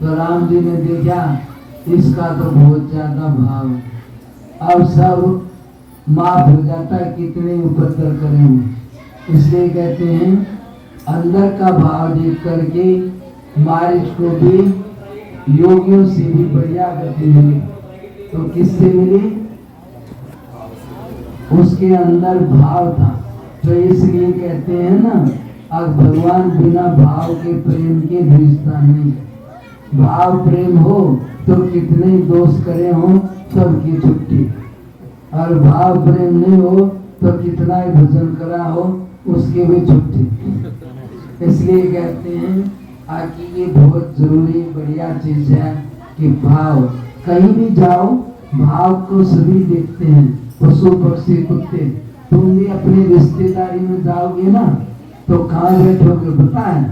तो राम जी ने देखा इसका तो बहुत ज्यादा भाव है, अब सब माफ हो जाता है, कितने उपद्रव करेंगे। इसलिए कहते हैं अंदर का भाव देख करके मारिच को भी योगियों से भी बढ़िया गति मिली। तो किससे मिली? उसके अंदर भाव था। तो इसलिए कहते हैं ना, अब भगवान बिना भाव के प्रेम के रिश्ता नहीं। भाव प्रेम हो तो कितने दोष करे हो सबकी छुट्टी, और भाव प्रेम नहीं हो तो कितना ही भजन करा हो उसकी भी छुट्टी। इसलिए कहते हैं कि ये बहुत जरूरी बढ़िया चीज है कि भाव, कहीं भी जाओ भाव को सभी देखते हैं, पशु पक्षी कुत्ते। तुम भी अपनी रिश्तेदारी में जाओगे ना तो कहाँ बैठोगे पता है?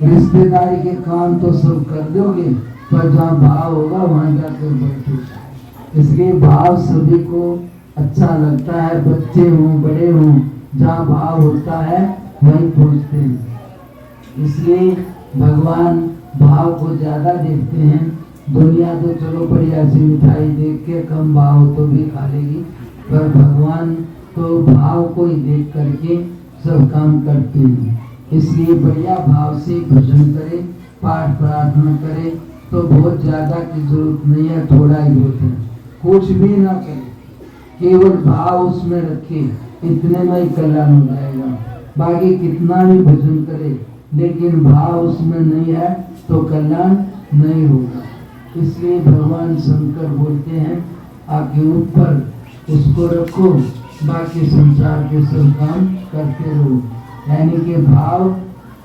रिश्तेदारी के काम तो सब कर दोगे, पर जहाँ भाव होगा वहां जाकर बैठो। इसलिए भाव सभी को अच्छा लगता है, बच्चे हों बड़े हों, जहाँ भाव होता है वहीं पहुँचते हैं। इसलिए भगवान भाव को ज्यादा देखते हैं। दुनिया तो चलो बढ़िया सी मिठाई देख के कम भाव तो भी खा लेगी, पर भगवान तो भाव को ही देख करके सब काम करते हैं। इसलिए बढ़िया भाव से भजन करें, पाठ प्रार्थना करें, तो बहुत ज्यादा की जरूरत नहीं है, थोड़ा ही बहुत है। कुछ भी ना करें, केवल भाव उसमें रखे, इतने में ही कल्याण हो जाएगा। बाकी कितना भी भजन करे लेकिन भाव उसमें नहीं है तो कल्याण नहीं होगा। इसलिए भगवान शंकर बोलते हैं आगे ऊपर उसको रखो, बाकी संसार के सब काम करते रहो। यानी कि भाव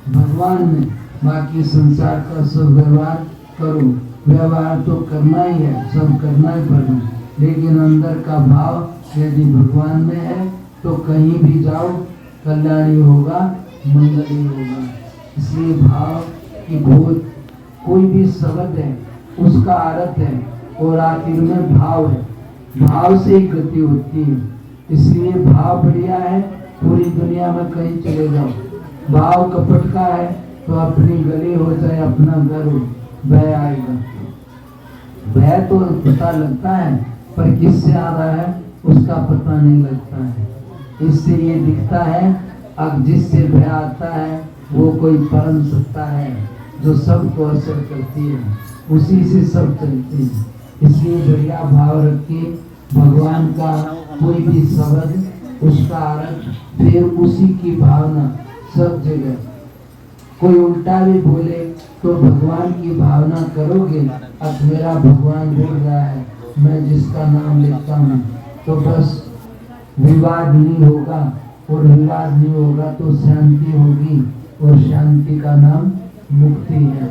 भगवान में, बाकी संसार का सब व्यवहार करो। व्यवहार तो करना ही है, सब करना ही पड़ना, लेकिन अंदर का भाव यदि भगवान में है तो कहीं भी जाओ कल्याण ही होगा, मंगल ही होगा। इसलिए भाव की बहुत, कोई भी शब्द है उसका अर्थ है और आखिर में भाव है, भाव से ही गति होती है। इसलिए भाव बढ़िया है, पूरी दुनिया में कहीं चले जाओ। भाव कपट का है तो अपनी गली हो चाहे अपना घर हो, भय आएगा। भय तो पता लगता है पर किससे आ रहा है उसका पता नहीं लगता है। इससे ये दिखता है अब जिससे भय आता है वो कोई परम सत्ता है जो सबको असर करती है, उसी से सब चलते हैं। इसलिए बढ़िया भाव रखिए, भगवान का कोई भी शब्द उसका अर्थ, फिर उसी की भावना सब जगह। कोई उल्टा भी बोले तो भगवान की भावना करोगे, अब मेरा भगवान बोल रहा है, मैं जिसका नाम लेता हूँ, तो बस विवाद नहीं होगा, और विवाद नहीं होगा तो शांति होगी, और शांति का नाम मुक्ति है।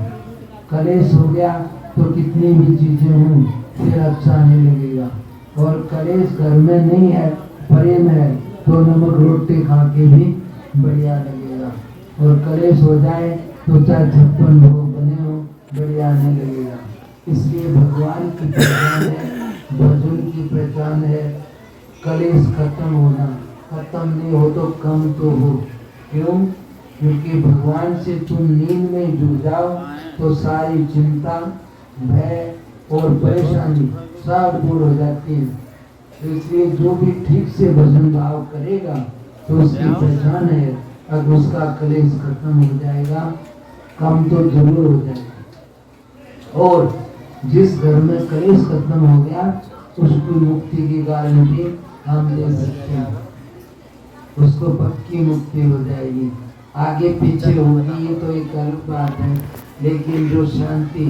कलेश हो गया तो कितनी भी चीजें हों फिर अच्छा नहीं लगेगा, और कलेश घर में नहीं है, प्रेम है, तो नमक रोटी खा के भी बढ़िया लगेगा। और कलेश हो जाए तो चाहे 56 भोग बने हो, बढ़िया नहीं लगेगा। इसलिए भगवान की पहचान है, भजन की पहचान है, कलेश खत्म होना। खत्म नहीं हो तो कम तो हो। क्यों? क्योंकि भगवान से तुम नींद में जुड़ जाओ तो सारी चिंता, भय और परेशानी सब दूर हो जाती है। इसलिए जो भी ठीक से भजन भाव करेगा तो उसकी पहचान है, अब उसका कलेश खत्म हो जाएगा, कम तो जरूर हो जाएगा। और जिस घर में कलेश खत्म हो गया उसकी मुक्ति की गारंटी हम दे सकते हैं, उसको पक्की मुक्ति हो जाएगी। आगे पीछे होगी ये तो एक अलग बात है, लेकिन जो शांति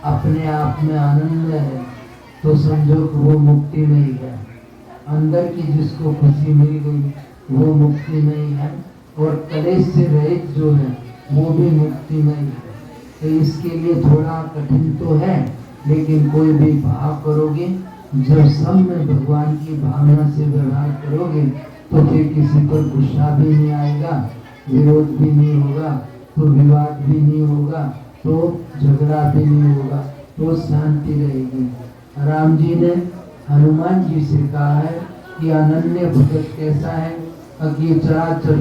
अपने आप में आनंद है तो समझो कि वो मुक्ति में ही है। अंदर की जिसको खुशी मिल गई वो मुक्ति में ही है, और कलेश से रहित जो है वो भी मुक्ति में ही है। तो इसके लिए थोड़ा कठिन तो है, लेकिन कोई भी भाव करोगे, जब सब में भगवान की भावना से व्यवहार करोगे तो फिर किसी पर गुस्सा भी नहीं आएगा, विरोध भी नहीं होगा, तो विवाद भी नहीं होगा, तो झगड़ा भी नहीं होगा, तो शांति रहेगी। राम जी ने हनुमान जी से कहा है कि अनन्य भगत कैसा है, कि चराचर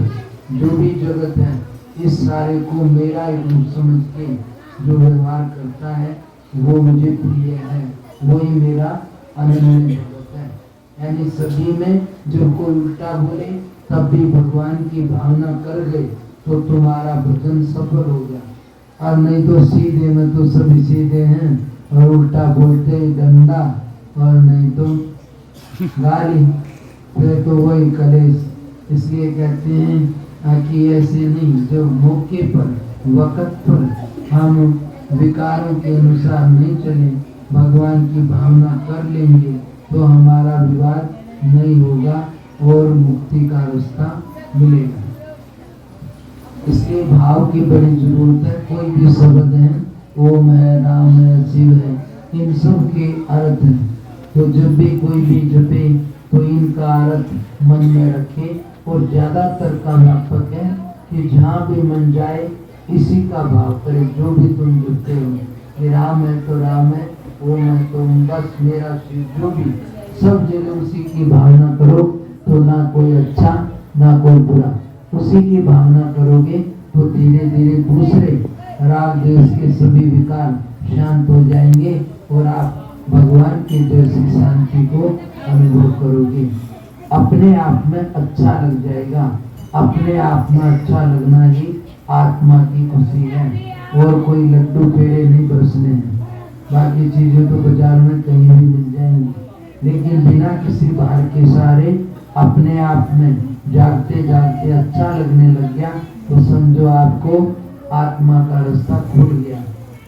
जो भी जगत है इस सारे को मेरा ही रूप समझ के जो व्यवहार करता है वो मुझे प्रिय है, वही मेरा अनन्य भगत है। यानी सभी में जो कोई उल्टा बोले तब भी भगवान की भावना कर गए तो तुम्हारा भजन सफल हो गया। और नहीं तो सीधे में तो सभी सीधे हैं और उल्टा बोलते डंडा और नहीं तो गाली, फिर तो वही कलेश। इसलिए कहते हैं कि ऐसे नहीं, जो मौके पर वक़्त पर हम विकारों के अनुसार नहीं चले, भगवान की भावना कर लेंगे तो हमारा विवाद नहीं होगा और मुक्ति का रास्ता मिलेगा। इसलिए भाव की बड़ी जरूरत है। कोई भी शब्द है, ओम है, राम है, शिव है, इन सब के अर्थ है। तो जब भी कोई भी जपे तो इनका अर्थ मन में रखे। और ज्यादातर का व्यापक है कि जहाँ भी मन जाए इसी का भाव करे। जो भी तुम जपते हो, कि राम है तो राम है, ओम है तो ओम, बस मेरा शिव, जो भी सब जगह उसी की भावना करो तो ना कोई अच्छा ना कोई बुरा। उसी की भावना करोगे तो धीरे धीरे दूसरे राग द्वेष के सभी विकार शांत हो जाएंगे और आप भगवान की जैसी शांति को अनुभव करोगे। अपने आप में अच्छा लग जाएगा। अपने आप में अच्छा लगना ही आत्मा की खुशी है और कोई लड्डू पेड़े नहीं बरसने हैं। बाकी चीजें तो बाजार में कहीं भी मिल जाएंगी, लेकिन बिना किसी बाहर के सहारे अपने आप में जागते जागते अच्छा लगने लग गया तो समझो आपको आत्मा का रास्ता खुल गया,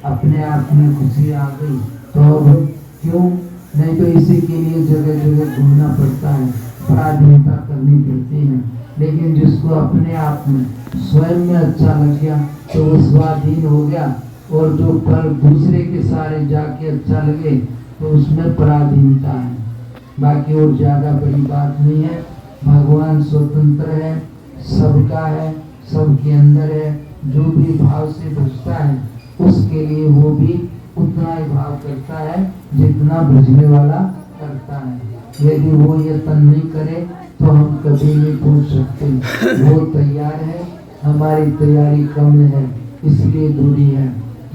अपने आप में खुशी आ गई। तो अब क्यों नहीं, तो इसी के लिए जगह जगह घूमना पड़ता है, पराधीनता करनी पड़ती है। लेकिन जिसको अपने आप में स्वयं में अच्छा लग गया तो वो स्वाधीन हो गया, और जो पर दूसरे के सहारे जाके अच्छा लगे तो उसमें पराधीनता है। बाकी और ज्यादा बड़ी बात नहीं है। भगवान स्वतंत्र है, सबका है, सबके अंदर है। जो भी भाव से भजता है उसके लिए वो भी उतना ही भाव करता है जितना भजने वाला करता है। यदि वो यत्न नहीं करे तो हम कभी नहीं पहुंच सकते। वो तैयार है, हमारी तैयारी कम है, इसलिए दूरी है।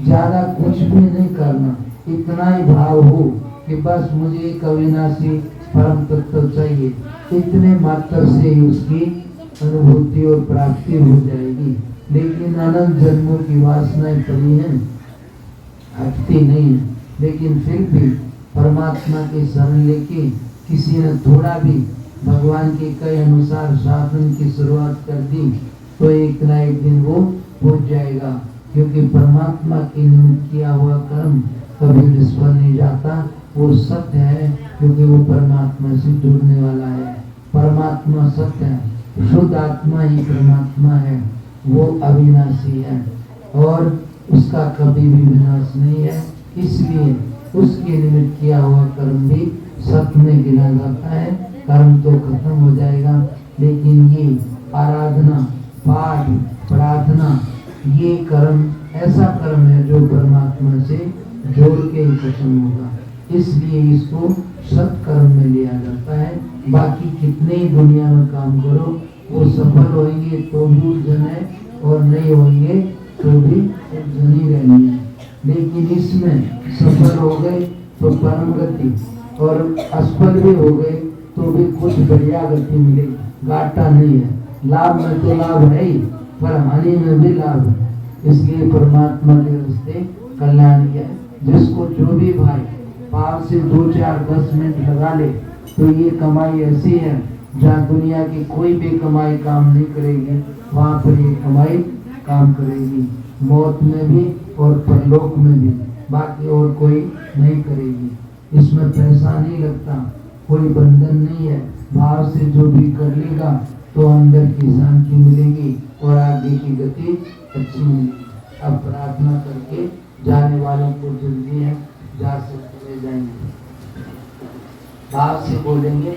ज्यादा कुछ भी नहीं करना, इतना ही भाव हो कि बस मुझे एक अविनाशी परम तत्व चाहिए, इतने मात्र से ही उसकी अनुभूति और प्राप्ति हो जाएगी। लेकिन अनंत जन्मों की वासनाएं पड़ी हैं, हटती नहीं है। लेकिन फिर भी परमात्मा के शरण लेके किसी ने थोड़ा भी भगवान के कई अनुसार साधन की शुरुआत कर दी तो एक ना एक दिन वो पहुंच जाएगा। क्योंकि परमात्मा के निमित्त किया हुआ कर्म कभी निष्फल नहीं जाता, वो सत्य है, क्योंकि वो परमात्मा से जुड़ने वाला है। परमात्मा सत्य है, शुद्ध आत्मा ही परमात्मा है, वो अविनाशी है और उसका कभी भी विनाश नहीं है। इसलिए उसके निमित्त किया हुआ कर्म भी सत्य में गिना जाता है। कर्म तो खत्म हो जाएगा, लेकिन ये आराधना, पाठ, प्रार्थना, ये कर्म ऐसा कर्म है जो परमात्मा से जोड़ के ही खत्म होगा। इसलिए इसको सत्कर्म में लिया जाता है। बाकी कितने ही दुनिया में काम करो, वो सफल होंगे तो भी उलझन है और नहीं होंगे तो भी उलझन ही रहनी है। लेकिन इसमें सफल हो गए तो परम गति, और असफल भी हो गए तो भी कुछ बढ़िया गति मिलेगी। घाटा नहीं है, लाभ में तो लाभ है ही, पर हानि में भी लाभ है। इसलिए परमात्मा के रास्ते कल्याण है। जिसको जो भी भाई पाप से 2, 4, 10 मिनट लगा ले तो ये कमाई ऐसी है जहाँ दुनिया की कोई भी कमाई काम नहीं करेगी, वहाँ पर ये कमाई काम करेगी, मौत में भी और परलोक में भी। बाकी और कोई नहीं करेगी। इसमें पैसा नहीं लगता, कोई बंधन नहीं है। भाव से जो भी कर लेगा तो अंदर की शांति मिलेगी और आगे की गति अच्छी मिलेगी। अब प्रार्थना करके जाने वालों को जल्दी है, जा सकते जाएंगे। भाव से बोलेंगे।